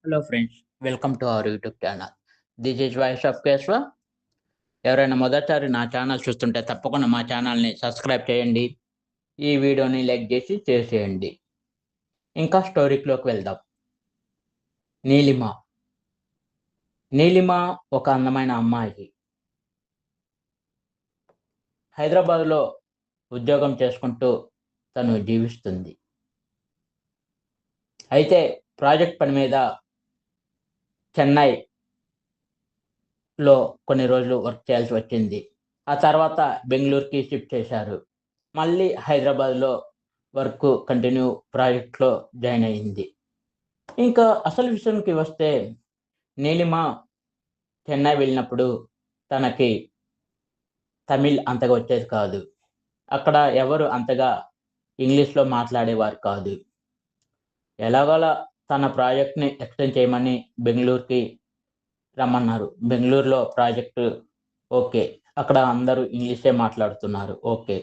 Hello friends, welcome to our YouTube channel. This is voice of Keshava. ఎవరైనా మొదటిసారి నా channel చూస్తుంటే తప్పకుండా మా ఛానల్ని సబ్స్క్రైబ్ చేయండి. ఈ వీడియోని లైక్ చేసి షేర్ చేయండి. ఇంకా స్టోరీలోకి వెళ్దాం. నీలిమ. నీలిమ ఒక అందమైన అమ్మాయి. హైదరాబాద్లో ఉద్యోగం చేసుకుంటూ తను జీవిస్తుంది. అయితే ప్రాజెక్ట్ పని మీద చెన్నైలో కొన్ని రోజులు వర్క్ చేయాల్సి వచ్చింది. ఆ తర్వాత బెంగళూరుకి షిఫ్ట్ చేశారు. మళ్ళీ హైదరాబాద్లో వర్క్ కంటిన్యూ ప్రాజెక్ట్లో జాయిన్ అయ్యింది. ఇంకా అసలు విషయానికి వస్తే, నీలిమ చెన్నై వెళ్ళినప్పుడు తనకి తమిళ్ అంతగా వచ్చేది కాదు. అక్కడ ఎవరు అంతగా ఇంగ్లీష్లో మాట్లాడేవారు కాదు. ఎలాగోలా తన ప్రాజెక్ట్ని ఎక్స్టెండ్ చేయమని బెంగళూరుకి రమ్మన్నారు. బెంగళూరులో ప్రాజెక్టు ఓకే, అక్కడ అందరూ ఇంగ్లీషే మాట్లాడుతున్నారు. ఓకే.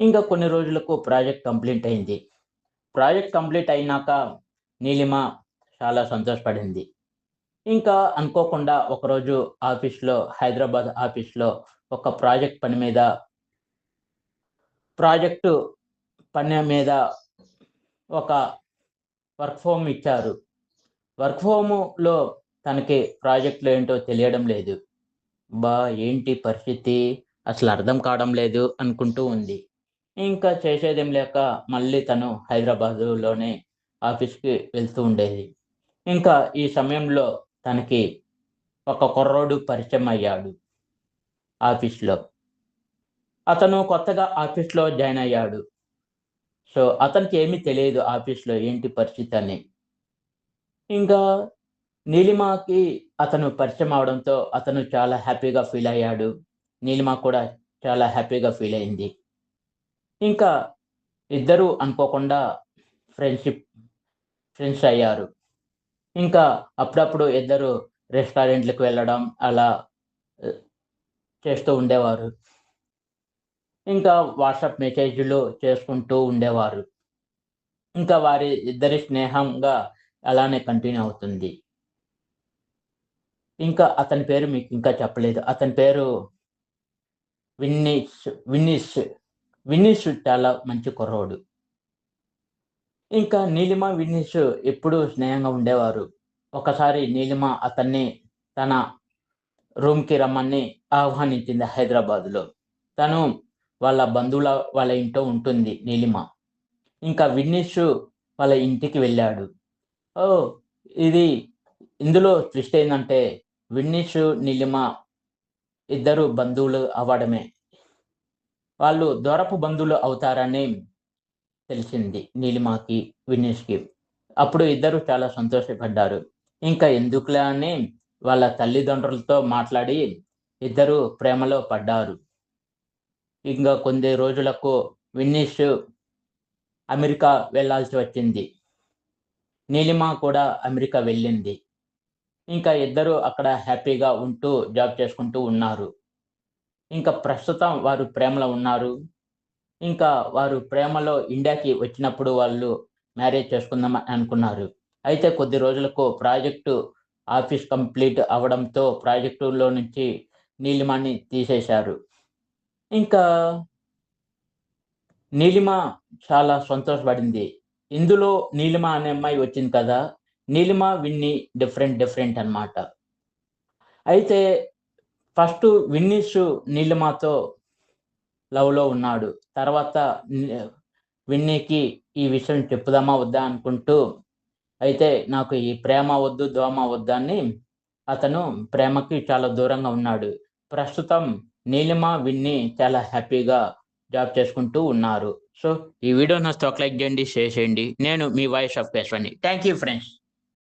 ఇంకా కొన్ని రోజులకు ప్రాజెక్ట్ కంప్లీట్ అయింది. ప్రాజెక్ట్ కంప్లీట్ అయినాక నీలిమ చాలా సంతోషపడింది. ఇంకా అనుకోకుండా ఒకరోజు హైదరాబాద్ ఆఫీస్లో ఒక ప్రాజెక్టు పని మీద ఒక వర్క్ హోమ్ ఇచ్చారు. వర్క్ హోములో తనకి ప్రాజెక్టులు ఏంటో తెలియడం లేదు. ఏంటి పరిస్థితి, అసలు అర్థం కావడం లేదు అనుకుంటూ ఉంది. ఇంకా చేసేదేం లేక మళ్ళీ తను హైదరాబాదులోనే ఆఫీస్కి వెళ్తూ ఉండేది. ఇంకా ఈ సమయంలో తనకి ఒక కుర్రోడు పరిచయం అయ్యాడు ఆఫీస్లో. అతను కొత్తగా ఆఫీస్లో జాయిన్ అయ్యాడు. సో అతనికి ఏమీ తెలియదు ఆఫీస్లో ఏంటి పరిస్థితి అని. ఇంకా నీలిమకి అతను పరిచయం అవడంతో అతను చాలా హ్యాపీగా ఫీల్ అయ్యాడు. నీలిమ కూడా చాలా హ్యాపీగా ఫీల్ అయింది. ఇంకా ఇద్దరూ అనుకోకుండా ఫ్రెండ్స్ అయ్యారు. ఇంకా అప్పుడప్పుడు ఇద్దరు రెస్టారెంట్లకు వెళ్ళడం అలా చేస్తూ ఉండేవారు. ఇంకా వాట్సాప్ మెసేజ్లు చేసుకుంటూ ఉండేవారు. ఇంకా వారి ఇద్దరి స్నేహంగా అలానే కంటిన్యూ అవుతుంది. ఇంకా అతని పేరు మీకు ఇంకా చెప్పలేదు. అతని పేరు విన్నీస్ చాలా మంచి కుర్రోడు. ఇంకా నీలిమ, విన్నీస్ ఎప్పుడూ స్నేహంగా ఉండేవారు. ఒకసారి నీలిమ అతన్ని తన రూమ్కి రమ్మని ఆహ్వానించింది హైదరాబాద్లో. తను వాళ్ళ ఇంట్లో ఉంటుంది నీలిమ. ఇంకా విన్నీస్ వాళ్ళ ఇంటికి వెళ్ళాడు. ఇందులో ట్విస్ట్ ఏంటంటే, విన్నీస్, నీలిమ ఇద్దరు బంధువులు అవ్వడమే. వాళ్ళు దూరపు బంధువులు అవుతారని తెలిసింది నీలిమకి, విన్నీస్కి. అప్పుడు ఇద్దరు చాలా సంతోషపడ్డారు. ఇంకా ఎందుకులే అని వాళ్ళ తల్లిదండ్రులతో మాట్లాడి ఇద్దరు ప్రేమలో పడ్డారు. ఇంకా కొన్ని రోజులకు విన్నీస్ అమెరికా వెళ్ళాల్సి వచ్చింది. నీలిమ కూడా అమెరికా వెళ్ళింది. ఇంకా ఇద్దరు అక్కడ హ్యాపీగా ఉంటూ జాబ్ చేసుకుంటూ ఉన్నారు. ఇంకా ప్రస్తుతం వారు ప్రేమలో ఉన్నారు. ఇంకా వారు ప్రేమలో ఇండియాకి వచ్చినప్పుడు వాళ్ళు మ్యారేజ్ చేసుకుందాం అనుకున్నారు. అయితే కొద్ది రోజులకు ఆఫీస్ కంప్లీట్ అవ్వడంతో ప్రాజెక్టులో నుంచి నీలిమని తీసేశారు. ఇంకా నీలిమ చాలా సంతోషపడింది. ఇందులో నీలిమ అనే అమ్మాయి వచ్చింది కదా. నీలిమ, విన్నీ డిఫరెంట్ అన్నమాట. అయితే ఫస్ట్ విన్నీస్ నీలిమతో లవ్లో ఉన్నాడు. తర్వాత విన్నీకి ఈ విషయం చెప్పుదామా వద్దా అనుకుంటూ, అయితే నాకు ఈ ప్రేమ వద్దు, దోమ వద్దు అని అతను ప్రేమకి చాలా దూరంగా ఉన్నాడు. ప్రస్తుతం నీలిమ, విన్నీ చాలా హ్యాపీగా జాబ్ చేసుకుంటూ ఉన్నారు. సో ఈ వీడియో నచ్చితే ఒక లైక్ చేయండి, షేర్ చేయండి. నేను మీ వాయిస్ ఆఫ్ కేశవని. Thank you friends.